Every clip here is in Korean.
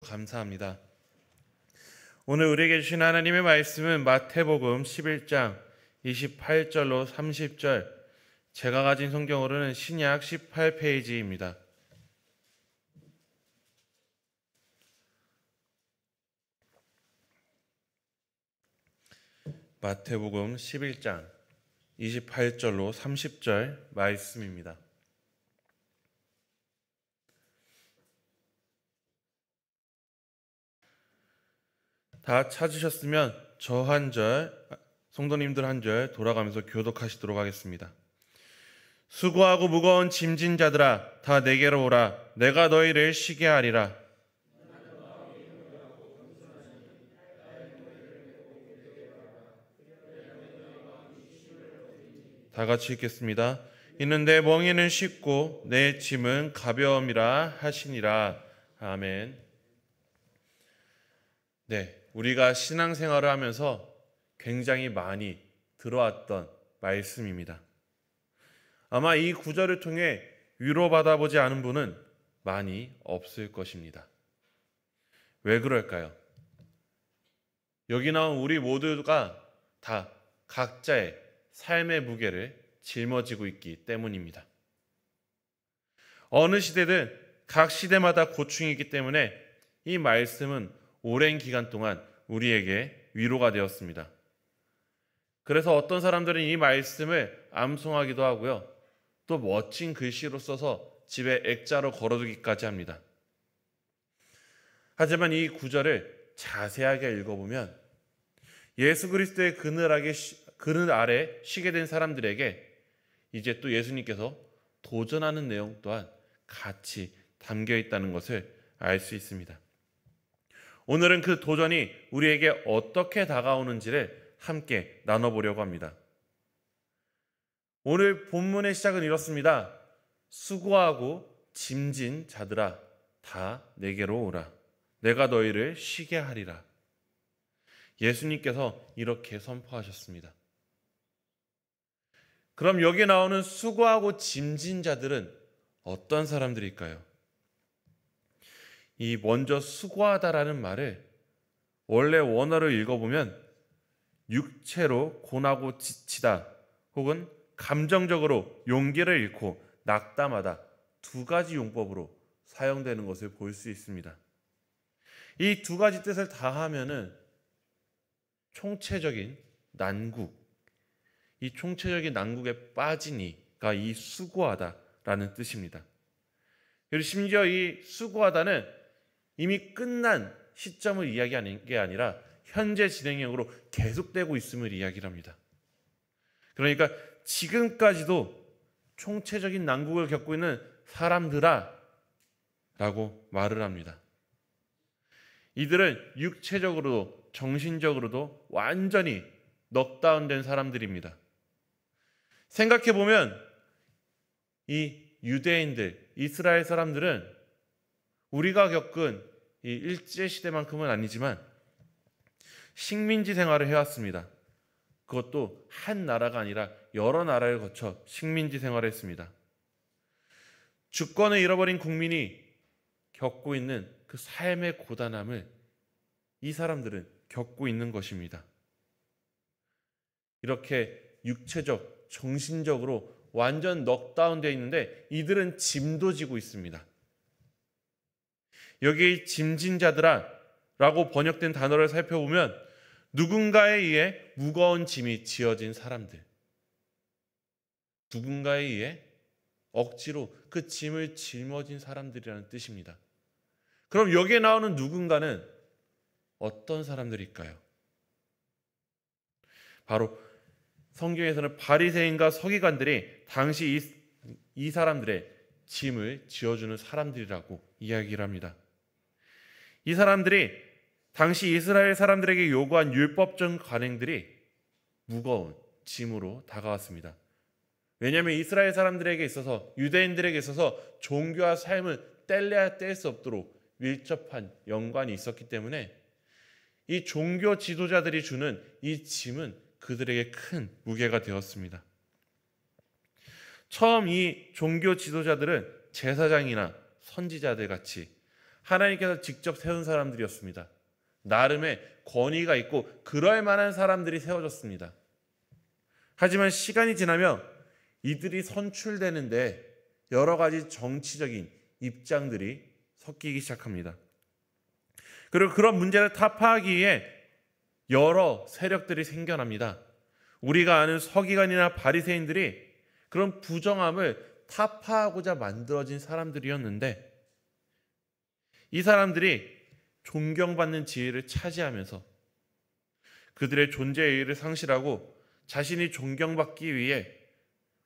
감사합니다. 오늘 우리에게 주신 하나님의 말씀은 마태복음 11장 28절로 30절, 제가 가진 성경으로는 신약 18페이지입니다. 마태복음 11장 28절로 30절 말씀입니다. 다 찾으셨으면 저 한 절, 성도님들 한 절 돌아가면서 교독하시도록 하겠습니다. 수고하고 무거운 짐진 자들아, 다 내게로 오라. 내가 너희를 쉬게 하리라. 다 같이 읽겠습니다. 이는 내 멍에는 쉽고 내 짐은 가벼움이라 하시니라. 아멘. 네, 우리가 신앙생활을 하면서 굉장히 많이 들어왔던 말씀입니다. 아마 이 구절을 통해 위로받아보지 않은 분은 많이 없을 것입니다. 왜 그럴까요? 여기 나온 우리 모두가 다 각자의 삶의 무게를 짊어지고 있기 때문입니다. 어느 시대든 각 시대마다 고충이 있기 때문에 이 말씀은 오랜 기간 동안 우리에게 위로가 되었습니다. 그래서 어떤 사람들은 이 말씀을 암송하기도 하고요, 또 멋진 글씨로 써서 집에 액자로 걸어두기까지 합니다. 하지만 이 구절을 자세하게 읽어보면 예수 그리스도의 그늘 아래 쉬게 된 사람들에게 이제 또 예수님께서 도전하는 내용 또한 같이 담겨 있다는 것을 알 수 있습니다. 오늘은 그 도전이 우리에게 어떻게 다가오는지를 함께 나눠보려고 합니다. 오늘 본문의 시작은 이렇습니다. 수고하고 짐진 자들아, 다 내게로 오라. 내가 너희를 쉬게 하리라. 예수님께서 이렇게 선포하셨습니다. 그럼 여기 나오는 수고하고 짐진 자들은 어떤 사람들일까요? 이 먼저 수고하다라는 말을 원래 원어를 읽어보면 육체로 고나고 지치다 혹은 감정적으로 용기를 잃고 낙담하다, 두 가지 용법으로 사용되는 것을 볼 수 있습니다. 이 두 가지 뜻을 다 하면은 총체적인 난국, 이 총체적인 난국에 빠진 이가 이 수고하다라는 뜻입니다. 그리고 심지어 이 수고하다는 이미 끝난 시점을 이야기하는 게 아니라 현재 진행형으로 계속되고 있음을 이야기합니다. 그러니까 지금까지도 총체적인 난국을 겪고 있는 사람들아 라고 말을 합니다. 이들은 육체적으로도 정신적으로도 완전히 넉다운된 사람들입니다. 생각해보면 이 유대인들, 이스라엘 사람들은 우리가 겪은 이 일제시대만큼은 아니지만 식민지 생활을 해왔습니다. 그것도 한 나라가 아니라 여러 나라를 거쳐 식민지 생활을 했습니다. 주권을 잃어버린 국민이 겪고 있는 그 삶의 고단함을 이 사람들은 겪고 있는 것입니다. 이렇게 육체적, 정신적으로 완전 넉다운되어 있는데 이들은 짐도 지고 있습니다. 여기 짐진 자들아 라고 번역된 단어를 살펴보면 누군가에 의해 무거운 짐이 지어진 사람들, 누군가에 의해 억지로 그 짐을 짊어진 사람들이라는 뜻입니다. 그럼 여기에 나오는 누군가는 어떤 사람들일까요? 바로 성경에서는 바리새인과 서기관들이 당시 이 사람들의 짐을 지어주는 사람들이라고 이야기를 합니다. 이 사람들이 당시 이스라엘 사람들에게 요구한 율법적 관행들이 무거운 짐으로 다가왔습니다. 왜냐하면 이스라엘 사람들에게 있어서, 유대인들에게 있어서 종교와 삶을 뗄래야 뗄 수 없도록 밀접한 연관이 있었기 때문에 이 종교 지도자들이 주는 이 짐은 그들에게 큰 무게가 되었습니다. 처음 이 종교 지도자들은 제사장이나 선지자들 같이 하나님께서 직접 세운 사람들이었습니다. 나름의 권위가 있고 그럴 만한 사람들이 세워졌습니다. 하지만 시간이 지나며 이들이 선출되는데 여러 가지 정치적인 입장들이 섞이기 시작합니다. 그리고 그런 문제를 타파하기 위해 여러 세력들이 생겨납니다. 우리가 아는 서기관이나 바리새인들이 그런 부정함을 타파하고자 만들어진 사람들이었는데, 이 사람들이 존경받는 지위를 차지하면서 그들의 존재의 의의를 상실하고 자신이 존경받기 위해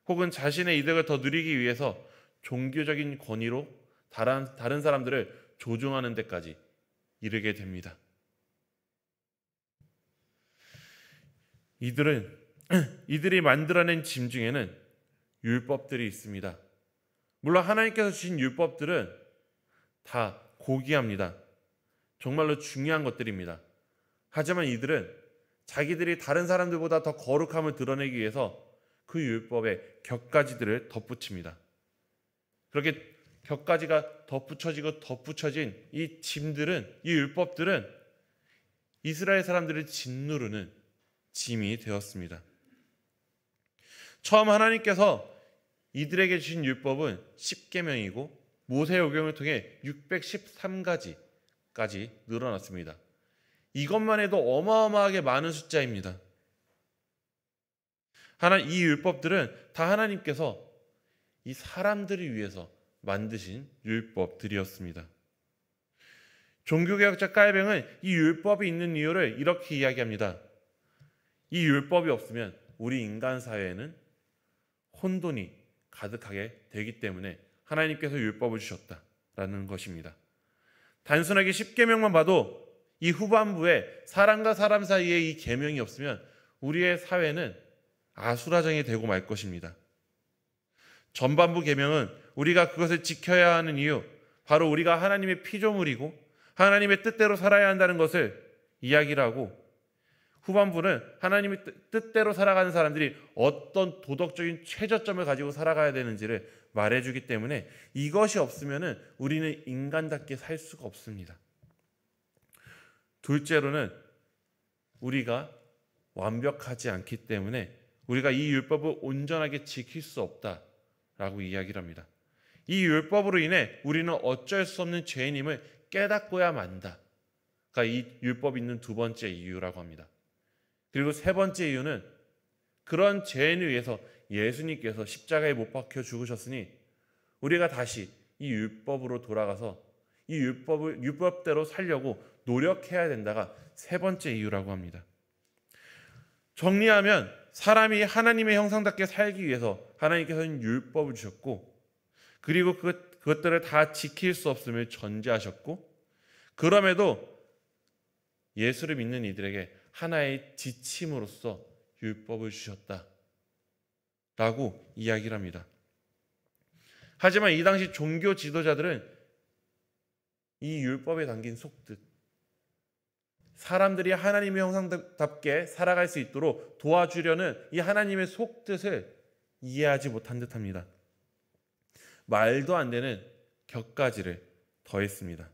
혹은 자신의 이득을 더 누리기 위해서 종교적인 권위로 다른 사람들을 조종하는 데까지 이르게 됩니다. 이들이 만들어낸 짐 중에는 율법들이 있습니다. 물론 하나님께서 주신 율법들은 다 고귀합니다. 정말로 중요한 것들입니다. 하지만 이들은 자기들이 다른 사람들보다 더 거룩함을 드러내기 위해서 그 율법에 격가지들을 덧붙입니다. 그렇게 격가지가 덧붙여지고 덧붙여진 이 짐들은, 이 율법들은 이스라엘 사람들을 짓누르는 짐이 되었습니다. 처음 하나님께서 이들에게 주신 율법은 10계명이고 모세오경을 통해 613가지까지 늘어났습니다. 이것만 해도 어마어마하게 많은 숫자입니다. 이 율법들은 다 하나님께서 이 사람들을 위해서 만드신 율법들이었습니다. 종교개혁자 깔뱅은 이 율법이 있는 이유를 이렇게 이야기합니다. 이 율법이 없으면 우리 인간 사회에는 혼돈이 가득하게 되기 때문에 하나님께서 율법을 주셨다라는 것입니다. 단순하게 10계명만 봐도 이 후반부에 사람과 사람 사이에 이 계명이 없으면 우리의 사회는 아수라장이 되고 말 것입니다. 전반부 계명은 우리가 그것을 지켜야 하는 이유, 바로 우리가 하나님의 피조물이고 하나님의 뜻대로 살아야 한다는 것을 이야기를 하고, 후반부는 하나님의 뜻대로 살아가는 사람들이 어떤 도덕적인 최저점을 가지고 살아가야 되는지를 말해주기 때문에 이것이 없으면 우리는 인간답게 살 수가 없습니다. 둘째로는 우리가 완벽하지 않기 때문에 우리가 이 율법을 온전하게 지킬 수 없다라고 이야기를 합니다. 이 율법으로 인해 우리는 어쩔 수 없는 죄인임을 깨닫고야 만다가 이 율법이 있는 두 번째 이유라고 합니다. 그리고 세 번째 이유는 그런 죄인을 위해서 예수님께서 십자가에 못 박혀 죽으셨으니 우리가 다시 이 율법으로 돌아가서 이 율법대로 살려고 노력해야 된다가 세 번째 이유라고 합니다. 정리하면 사람이 하나님의 형상답게 살기 위해서 하나님께서는 율법을 주셨고, 그리고 그것들을 다 지킬 수 없음을 전제하셨고, 그럼에도 예수를 믿는 이들에게 하나의 지침으로서 율법을 주셨다라고 이야기를 합니다. 하지만 이 당시 종교 지도자들은 이 율법에 담긴 속뜻, 사람들이 하나님의 형상답게 살아갈 수 있도록 도와주려는 이 하나님의 속뜻을 이해하지 못한 듯합니다. 말도 안 되는 격가지를 더했습니다.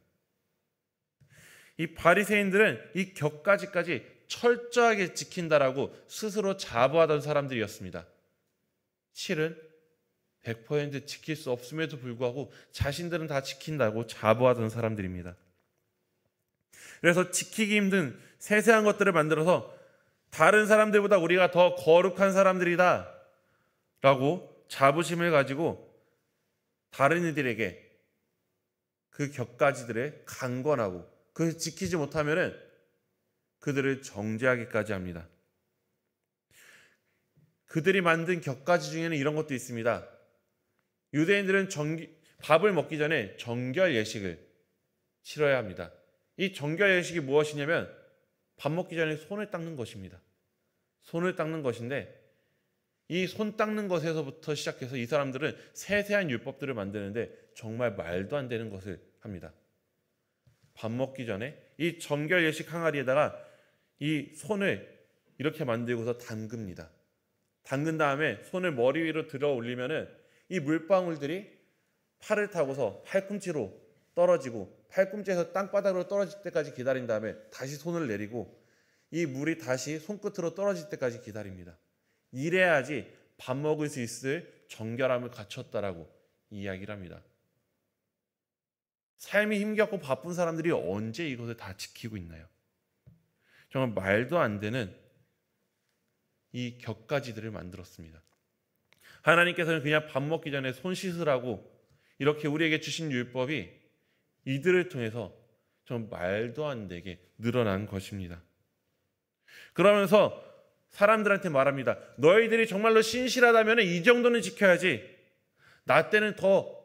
이 바리새인들은 이 격가지까지 철저하게 지킨다라고 스스로 자부하던 사람들이었습니다. 실은 100% 지킬 수 없음에도 불구하고 자신들은 다 지킨다고 자부하던 사람들입니다. 그래서 지키기 힘든 세세한 것들을 만들어서 다른 사람들보다 우리가 더 거룩한 사람들이다 라고 자부심을 가지고 다른 이들에게 그 격가지들을 강권하고 그것을 지키지 못하면 그들을 정죄하기까지 합니다. 그들이 만든 격가지 중에는 이런 것도 있습니다. 유대인들은 밥을 먹기 전에 정결 예식을 치러야 합니다. 이 정결 예식이 무엇이냐면 밥 먹기 전에 손을 닦는 것입니다. 손을 닦는 것인데 이 손 닦는 것에서부터 시작해서 이 사람들은 세세한 율법들을 만드는데 정말 말도 안 되는 것을 합니다. 밥 먹기 전에 이 정결 예식 항아리에다가 이 손을 이렇게 만들고서 담급니다. 담근 다음에 손을 머리 위로 들어 올리면은 이 물방울들이 팔을 타고서 팔꿈치로 떨어지고 팔꿈치에서 땅바닥으로 떨어질 때까지 기다린 다음에 다시 손을 내리고 이 물이 다시 손끝으로 떨어질 때까지 기다립니다. 이래야지 밥 먹을 수 있을 정결함을 갖췄다라고 이야기를 합니다. 삶이 힘겹고 바쁜 사람들이 언제 이것을 다 지키고 있나요? 정말 말도 안 되는 이 격가지들을 만들었습니다. 하나님께서는 그냥 밥 먹기 전에 손 씻으라고 이렇게 우리에게 주신 율법이 이들을 통해서 정말 말도 안 되게 늘어난 것입니다. 그러면서 사람들한테 말합니다. 너희들이 정말로 신실하다면 이 정도는 지켜야지. 나 때는 더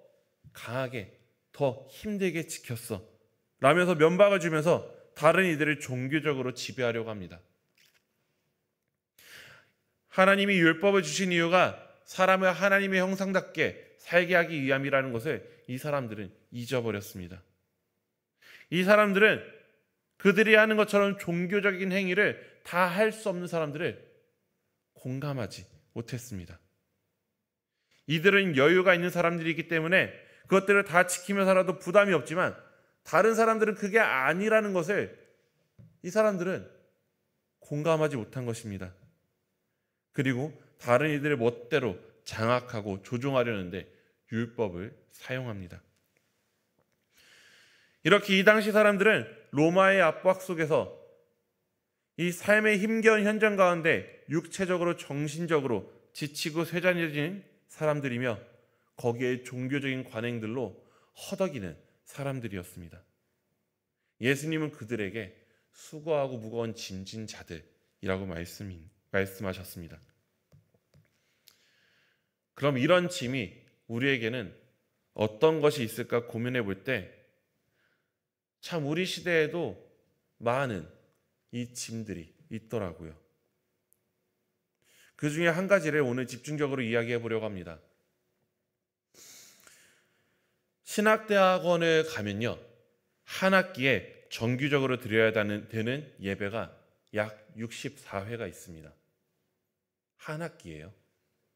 강하게, 더 힘들게 지켰어. 라면서 면박을 주면서 다른 이들을 종교적으로 지배하려고 합니다. 하나님이 율법을 주신 이유가 사람을 하나님의 형상답게 살게 하기 위함이라는 것을 이 사람들은 잊어버렸습니다. 이 사람들은 그들이 하는 것처럼 종교적인 행위를 다 할 수 없는 사람들을 공감하지 못했습니다. 이들은 여유가 있는 사람들이기 때문에 그것들을 다 지키며 살아도 부담이 없지만 다른 사람들은 그게 아니라는 것을 이 사람들은 공감하지 못한 것입니다. 그리고 다른 이들의 멋대로 장악하고 조종하려는데 율법을 사용합니다. 이렇게 이 당시 사람들은 로마의 압박 속에서 이 삶의 힘겨운 현장 가운데 육체적으로 정신적으로 지치고 쇠잔해진 사람들이며 거기에 종교적인 관행들로 허덕이는 사람들이었습니다. 예수님은 그들에게 수고하고 무거운 짐진 자들이라고 말씀하셨습니다. 그럼 이런 짐이 우리에게는 어떤 것이 있을까 고민해 볼 때 참 우리 시대에도 많은 이 짐들이 있더라고요. 그 중에 한 가지를 오늘 집중적으로 이야기해 보려고 합니다. 신학대학원을 가면요, 한 학기에 정규적으로 드려야 되는 예배가 약 64회가 있습니다. 한 학기예요.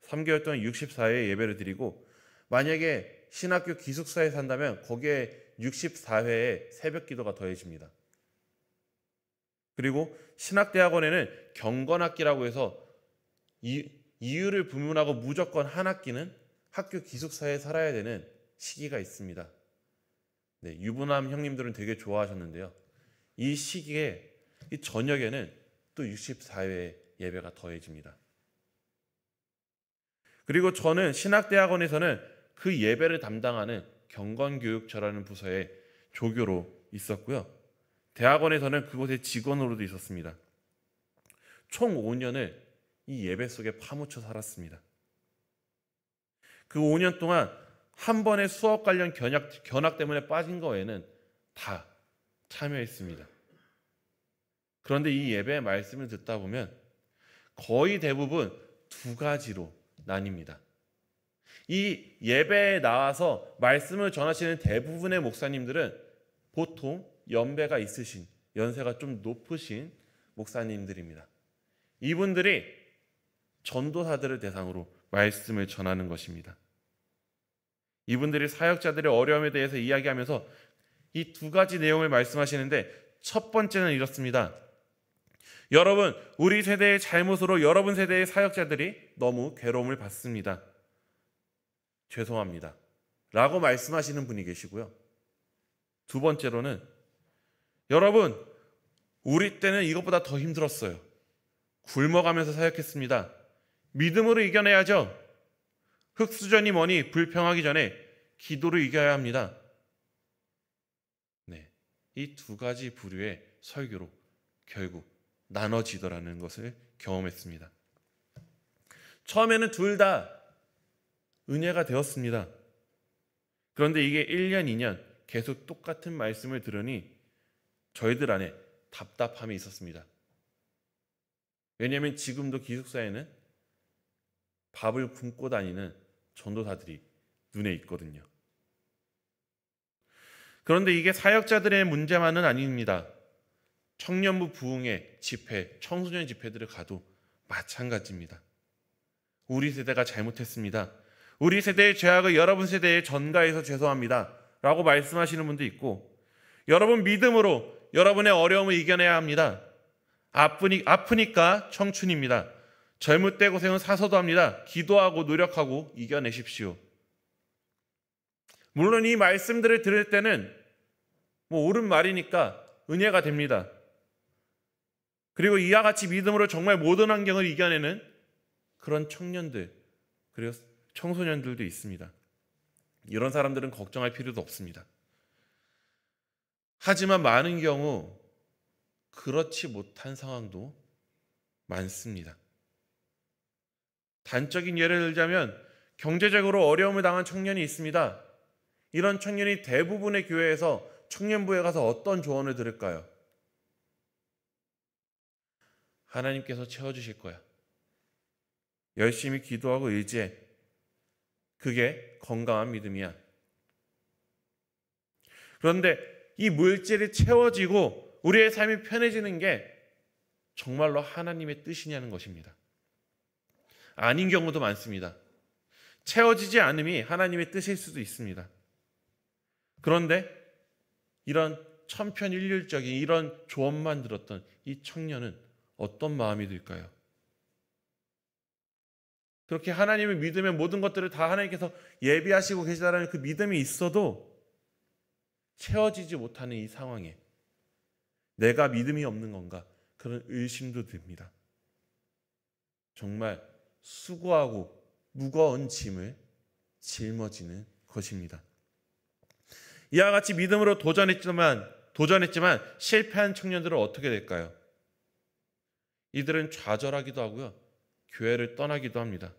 3개월 동안 64회 예배를 드리고 만약에 신학교 기숙사에 산다면 거기에 64회의 새벽 기도가 더해집니다. 그리고 신학대학원에는 경건학기라고 해서 이유를 불문하고 무조건 한 학기는 학교 기숙사에 살아야 되는 시기가 있습니다. 네, 유부남 형님들은 되게 좋아하셨는데요. 이 시기에 이 저녁에는 또 64회의 예배가 더해집니다. 그리고 저는 신학대학원에서는 그 예배를 담당하는 경건교육처라는 부서의 조교로 있었고요. 대학원에서는 그곳의 직원으로도 있었습니다. 총 5년을 이 예배 속에 파묻혀 살았습니다. 그 5년 동안 한 번의 수업 관련 견학 때문에 빠진 거에는 다 참여했습니다. 그런데 이 예배의 말씀을 듣다 보면 거의 대부분 두 가지로 나뉩니다. 이 예배에 나와서 말씀을 전하시는 대부분의 목사님들은 보통 연배가 있으신, 연세가 좀 높으신 목사님들입니다. 이분들이 전도사들을 대상으로 말씀을 전하는 것입니다. 이분들이 사역자들의 어려움에 대해서 이야기하면서 이 두 가지 내용을 말씀하시는데 첫 번째는 이렇습니다. 여러분, 우리 세대의 잘못으로 여러분 세대의 사역자들이 너무 괴로움을 받습니다. 죄송합니다. 라고 말씀하시는 분이 계시고요. 두 번째로는 여러분, 우리 때는 이것보다 더 힘들었어요. 굶어가면서 사역했습니다. 믿음으로 이겨내야죠. 흑수저니 뭐니 불평하기 전에 기도로 이겨야 합니다. 네, 이 두 가지 부류의 설교로 결국 나눠지더라는 것을 경험했습니다. 처음에는 둘 다 은혜가 되었습니다. 그런데 이게 1년, 2년 계속 똑같은 말씀을 들으니 저희들 안에 답답함이 있었습니다. 왜냐하면 지금도 기숙사에는 밥을 굶고 다니는 전도사들이 눈에 있거든요. 그런데 이게 사역자들의 문제만은 아닙니다. 청년부 부흥회 집회, 청소년 집회들을 가도 마찬가지입니다. 우리 세대가 잘못했습니다. 우리 세대의 죄악을 여러분 세대에 전가해서 죄송합니다. 라고 말씀하시는 분도 있고 여러분 믿음으로 여러분의 어려움을 이겨내야 합니다. 아프니까 청춘입니다. 젊을 때 고생은 사서도 합니다. 기도하고 노력하고 이겨내십시오. 물론 이 말씀들을 들을 때는 옳은 말이니까 은혜가 됩니다. 그리고 이와 같이 믿음으로 정말 모든 환경을 이겨내는 그런 청년들, 그리고 청소년들도 있습니다. 이런 사람들은 걱정할 필요도 없습니다. 하지만 많은 경우 그렇지 못한 상황도 많습니다. 단적인 예를 들자면 경제적으로 어려움을 당한 청년이 있습니다. 이런 청년이 대부분의 교회에서 청년부에 가서 어떤 조언을 들을까요? 하나님께서 채워주실 거야. 열심히 기도하고 의지해. 그게 건강한 믿음이야. 그런데 이 물질이 채워지고 우리의 삶이 편해지는 게 정말로 하나님의 뜻이냐는 것입니다. 아닌 경우도 많습니다. 채워지지 않음이 하나님의 뜻일 수도 있습니다. 그런데 이런 천편일률적인 이런 조언만 들었던 이 청년은 어떤 마음이 들까요? 그렇게 하나님을 믿으면 모든 것들을 다 하나님께서 예비하시고 계시다는 그 믿음이 있어도 채워지지 못하는 이 상황에 내가 믿음이 없는 건가? 그런 의심도 듭니다. 정말 수고하고 무거운 짐을 짊어지는 것입니다. 이와 같이 믿음으로 도전했지만 실패한 청년들은 어떻게 될까요? 이들은 좌절하기도 하고요. 교회를 떠나기도 합니다.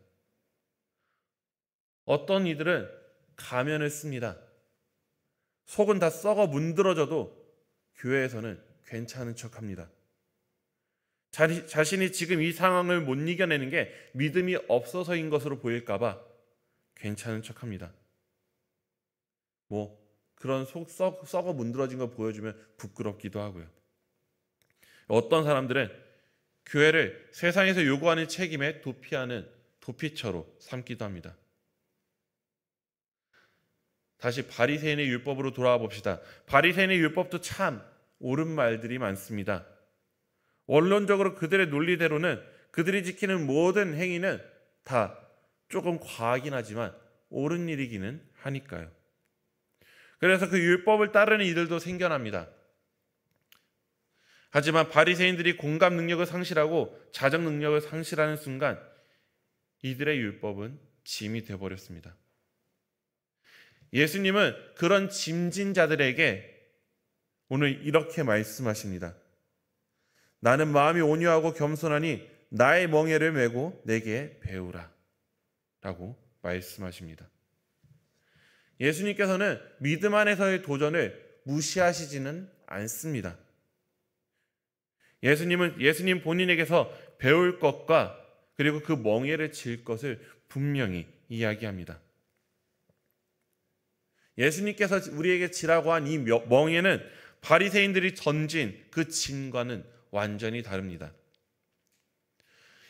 어떤 이들은 가면을 씁니다. 속은 다 썩어 문드러져도 교회에서는 괜찮은 척합니다. 자신이 지금 이 상황을 못 이겨내는 게 믿음이 없어서인 것으로 보일까 봐 괜찮은 척합니다. 그런 속 썩어 문드러진 거 보여주면 부끄럽기도 하고요. 어떤 사람들은 교회를 세상에서 요구하는 책임에 도피하는 도피처로 삼기도 합니다. 다시 바리새인의 율법으로 돌아와 봅시다. 바리새인의 율법도 참 옳은 말들이 많습니다. 원론적으로 그들의 논리대로는 그들이 지키는 모든 행위는 다 조금 과하긴 하지만 옳은 일이기는 하니까요. 그래서 그 율법을 따르는 이들도 생겨납니다. 하지만 바리새인들이 공감 능력을 상실하고 자정 능력을 상실하는 순간 이들의 율법은 짐이 되어버렸습니다. 예수님은 그런 짐진 자들에게 오늘 이렇게 말씀하십니다. 나는 마음이 온유하고 겸손하니 나의 멍에를 메고 내게 배우라 라고 말씀하십니다. 예수님께서는 믿음 안에서의 도전을 무시하시지는 않습니다. 예수님 본인에게서 배울 것과 그리고 그 멍에를 질 것을 분명히 이야기합니다. 예수님께서 우리에게 지라고 한 이 멍에는 바리새인들이 던진 그 짐과는 완전히 다릅니다.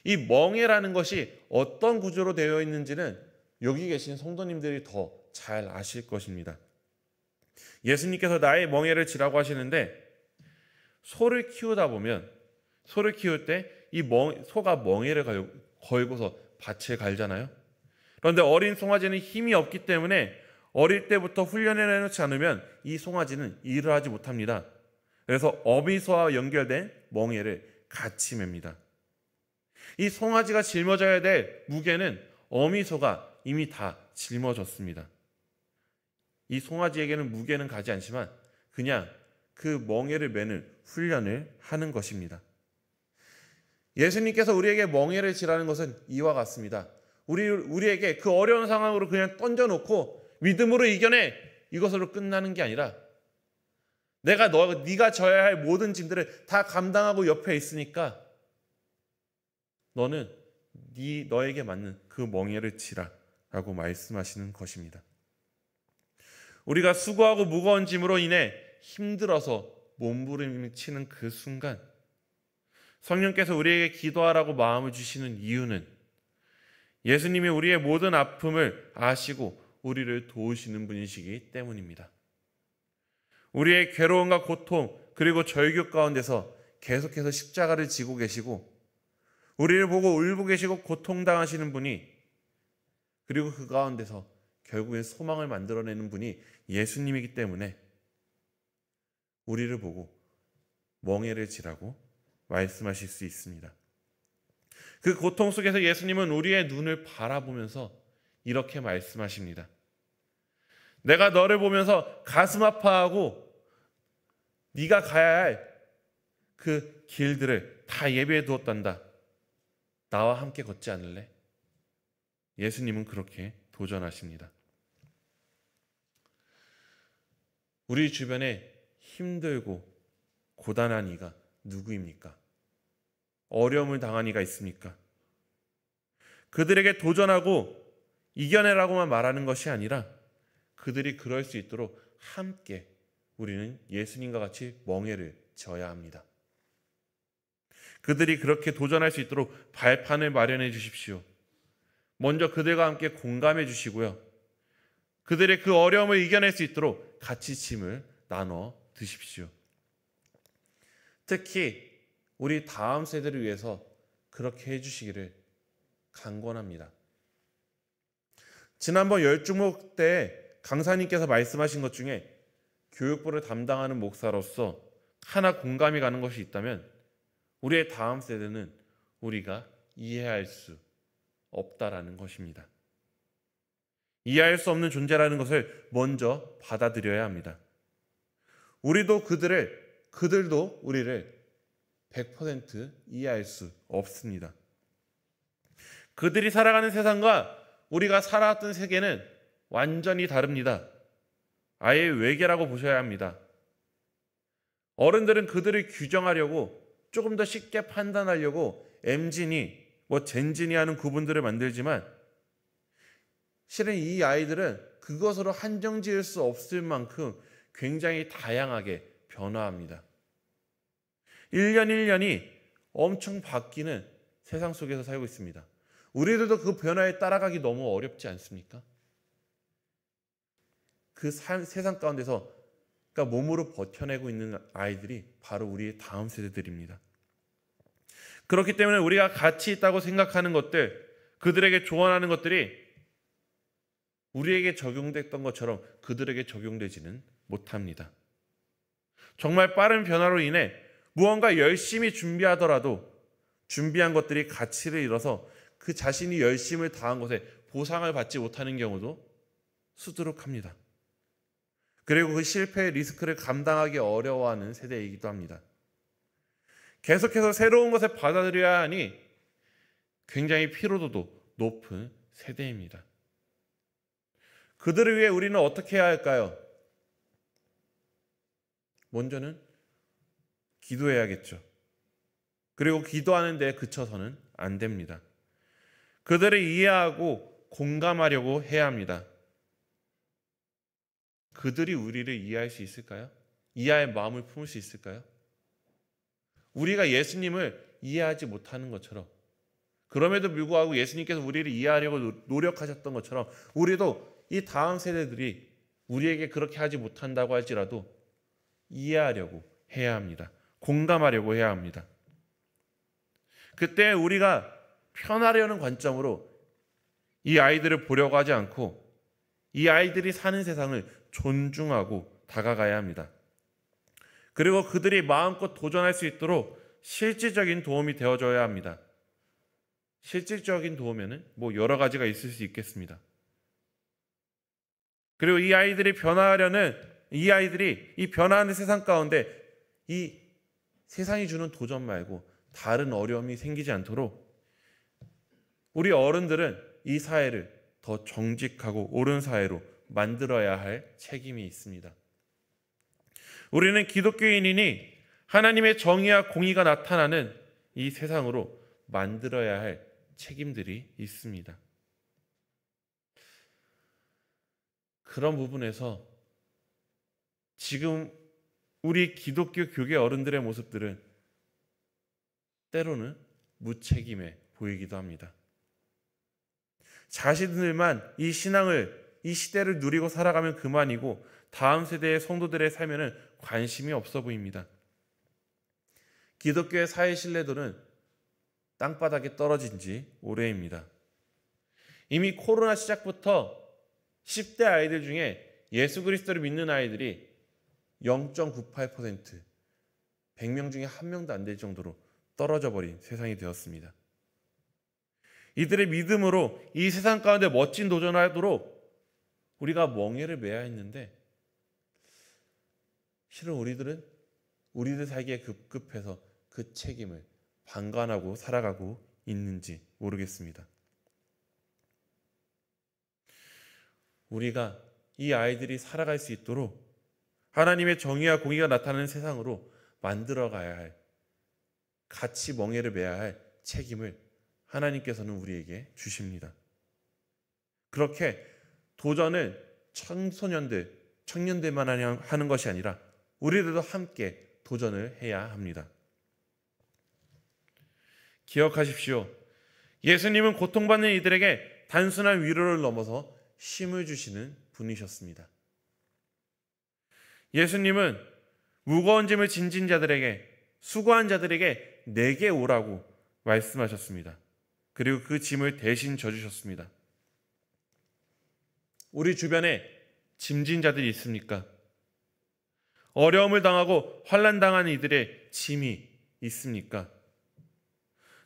이 멍에라는 것이 어떤 구조로 되어 있는지는 여기 계신 성도님들이 더 잘 아실 것입니다. 예수님께서 나의 멍에를 지라고 하시는데 소를 키우다 보면 소를 키울 때 이 소가 멍에를 걸고서 밭을 갈잖아요. 그런데 어린 송아지는 힘이 없기 때문에 어릴 때부터 훈련해 놓지 않으면 이 송아지는 일을 하지 못합니다. 그래서 어미소와 연결된 멍에를 같이 맵니다. 이 송아지가 짊어져야 될 무게는 어미소가 이미 다 짊어졌습니다. 이 송아지에게는 무게는 가지 않지만 그냥 그 멍에를 매는 훈련을 하는 것입니다. 예수님께서 우리에게 멍에를 지라는 것은 이와 같습니다. 우리에게 그 어려운 상황으로 그냥 던져놓고 믿음으로 이겨내 이것으로 끝나는 게 아니라 네가 져야 할 모든 짐들을 다 감당하고 옆에 있으니까 너는 너에게 맞는 그 멍에를 지라라고 말씀하시는 것입니다. 우리가 수고하고 무거운 짐으로 인해 힘들어서 몸부림치는 그 순간 성령께서 우리에게 기도하라고 마음을 주시는 이유는 예수님이 우리의 모든 아픔을 아시고 우리를 도우시는 분이시기 때문입니다. 우리의 괴로움과 고통 그리고 절규 가운데서 계속해서 십자가를 지고 계시고 우리를 보고 울고 계시고 고통당하시는 분이, 그리고 그 가운데서 결국엔 소망을 만들어내는 분이 예수님이기 때문에 우리를 보고 멍에를 지라고 말씀하실 수 있습니다. 그 고통 속에서 예수님은 우리의 눈을 바라보면서 이렇게 말씀하십니다. 내가 너를 보면서 가슴 아파하고 네가 가야 할 그 길들을 다 예비해 두었단다. 나와 함께 걷지 않을래? 예수님은 그렇게 도전하십니다. 우리 주변에 힘들고 고단한 이가 누구입니까? 어려움을 당한 이가 있습니까? 그들에게 도전하고 이겨내라고만 말하는 것이 아니라 그들이 그럴 수 있도록 함께 우리는 예수님과 같이 멍에를 져야 합니다. 그들이 그렇게 도전할 수 있도록 발판을 마련해 주십시오. 먼저 그들과 함께 공감해 주시고요. 그들의 그 어려움을 이겨낼 수 있도록 같이 짐을 나눠 드십시오. 특히 우리 다음 세대를 위해서 그렇게 해주시기를 간권합니다. 지난번 열중목 때 강사님께서 말씀하신 것 중에 교육부를 담당하는 목사로서 하나 공감이 가는 것이 있다면 우리의 다음 세대는 우리가 이해할 수 없다라는 것입니다. 이해할 수 없는 존재라는 것을 먼저 받아들여야 합니다. 우리도 그들도 우리를 100% 이해할 수 없습니다. 그들이 살아가는 세상과 우리가 살아왔던 세계는 완전히 다릅니다. 아예 외계라고 보셔야 합니다. 어른들은 그들을 규정하려고 조금 더 쉽게 판단하려고 엠진이 젠진이 하는 구분들을 만들지만 실은 이 아이들은 그것으로 한정 지을 수 없을 만큼 굉장히 다양하게 변화합니다. 1년 1년이 엄청 바뀌는 세상 속에서 살고 있습니다. 우리들도 그 변화에 따라가기 너무 어렵지 않습니까? 그 세상 가운데서 그러니까 몸으로 버텨내고 있는 아이들이 바로 우리의 다음 세대들입니다. 그렇기 때문에 우리가 가치 있다고 생각하는 것들, 그들에게 조언하는 것들이 우리에게 적용됐던 것처럼 그들에게 적용되지는 못합니다. 정말 빠른 변화로 인해 무언가 열심히 준비하더라도 준비한 것들이 가치를 잃어서 그 자신이 열심을 다한 것에 보상을 받지 못하는 경우도 수두룩합니다. 그리고 그 실패의 리스크를 감당하기 어려워하는 세대이기도 합니다. 계속해서 새로운 것을 받아들여야 하니 굉장히 피로도도 높은 세대입니다. 그들을 위해 우리는 어떻게 해야 할까요? 먼저는 기도해야겠죠. 그리고 기도하는 데 그쳐서는 안 됩니다. 그들을 이해하고 공감하려고 해야 합니다. 그들이 우리를 이해할 수 있을까요? 이해할 마음을 품을 수 있을까요? 우리가 예수님을 이해하지 못하는 것처럼, 그럼에도 불구하고 예수님께서 우리를 이해하려고 노력하셨던 것처럼 우리도 이 다음 세대들이 우리에게 그렇게 하지 못한다고 할지라도 이해하려고 해야 합니다. 공감하려고 해야 합니다. 그때 우리가 편하려는 관점으로 이 아이들을 보려고 하지 않고 이 아이들이 사는 세상을 존중하고 다가가야 합니다. 그리고 그들이 마음껏 도전할 수 있도록 실질적인 도움이 되어줘야 합니다. 실질적인 도움에는 여러 가지가 있을 수 있겠습니다. 그리고 이 아이들이 이 변화하는 세상 가운데 이 세상이 주는 도전 말고 다른 어려움이 생기지 않도록 우리 어른들은 이 사회를 더 정직하고 옳은 사회로 만들어야 할 책임이 있습니다. 우리는 기독교인이니 하나님의 정의와 공의가 나타나는 이 세상으로 만들어야 할 책임들이 있습니다. 그런 부분에서 지금 우리 기독교 교계 어른들의 모습들은 때로는 무책임해 보이기도 합니다. 자신들만 이 신앙을, 이 시대를 누리고 살아가면 그만이고 다음 세대의 성도들의 삶에는 관심이 없어 보입니다. 기독교의 사회 신뢰도는 땅바닥에 떨어진 지 오래입니다. 이미 코로나 시작부터 10대 아이들 중에 예수 그리스도를 믿는 아이들이 0.98%, 100명 중에 1명도 안 될 정도로 떨어져 버린 세상이 되었습니다. 이들의 믿음으로 이 세상 가운데 멋진 도전을 하도록 우리가 멍에를 매야 했는데, 실은 우리들 살기에 급급해서 그 책임을 방관하고 살아가고 있는지 모르겠습니다. 우리가 이 아이들이 살아갈 수 있도록 하나님의 정의와 공의가 나타나는 세상으로 만들어가야 할, 같이 멍에를 매야 할 책임을 하나님께서는 우리에게 주십니다. 그렇게 도전을 청년들만 하는 것이 아니라 우리들도 함께 도전을 해야 합니다. 기억하십시오. 예수님은 고통받는 이들에게 단순한 위로를 넘어서 쉼을 주시는 분이셨습니다. 예수님은 무거운 짐을 진진 자들에게, 수고한 자들에게 내게 오라고 말씀하셨습니다. 그리고 그 짐을 대신 져주셨습니다. 우리 주변에 짐진 자들이 있습니까? 어려움을 당하고 환난당하는 이들의 짐이 있습니까?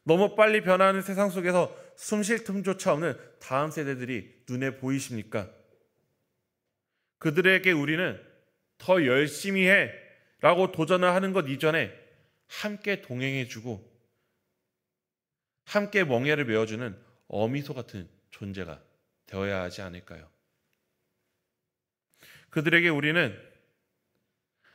너무 빨리 변화하는 세상 속에서 숨 쉴 틈조차 없는 다음 세대들이 눈에 보이십니까? 그들에게 우리는 더 열심히 해 라고 도전을 하는 것 이전에 함께 동행해주고 함께 멍에를 메어주는 어미소 같은 존재가 되어야 하지 않을까요? 그들에게 우리는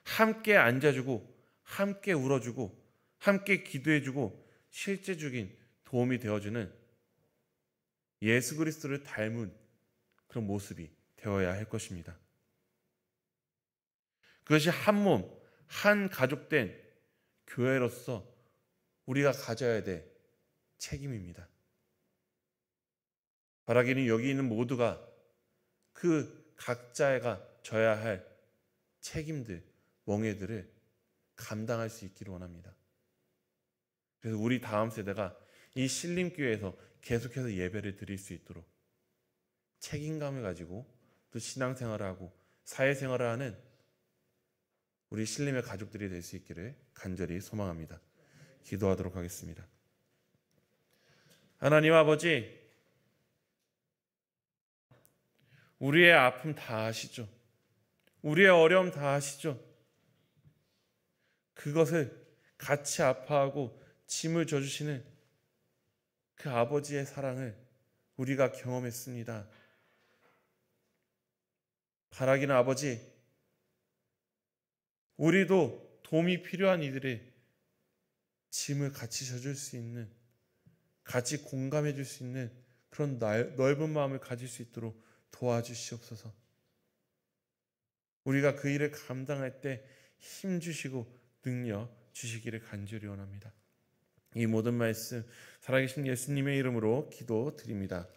함께 앉아주고 함께 울어주고 함께 기도해주고 실제적인 도움이 되어주는 예수 그리스도를 닮은 그런 모습이 되어야 할 것입니다. 그것이 한 몸, 한 가족된 교회로서 우리가 가져야 될 책임입니다. 바라기는 여기 있는 모두가 그 각자가 져야 할 책임들, 멍에들을 감당할 수 있기를 원합니다. 그래서 우리 다음 세대가 이 신림교회에서 계속해서 예배를 드릴 수 있도록 책임감을 가지고 또 신앙생활을 하고 사회생활을 하는 우리 신림의 가족들이 될 수 있기를 간절히 소망합니다. 기도하도록 하겠습니다. 하나님 아버지, 우리의 아픔 다 아시죠? 우리의 어려움 다 아시죠? 그것을 같이 아파하고 짐을 져주시는 그 아버지의 사랑을 우리가 경험했습니다. 바라기는 아버지, 우리도 도움이 필요한 이들의 짐을 같이 져줄 수 있는, 같이 공감해 줄 수 있는 그런 넓은 마음을 가질 수 있도록 도와주시옵소서. 우리가 그 일을 감당할 때 힘 주시고 능력 주시기를 간절히 원합니다. 이 모든 말씀 살아계신 예수님의 이름으로 기도드립니다.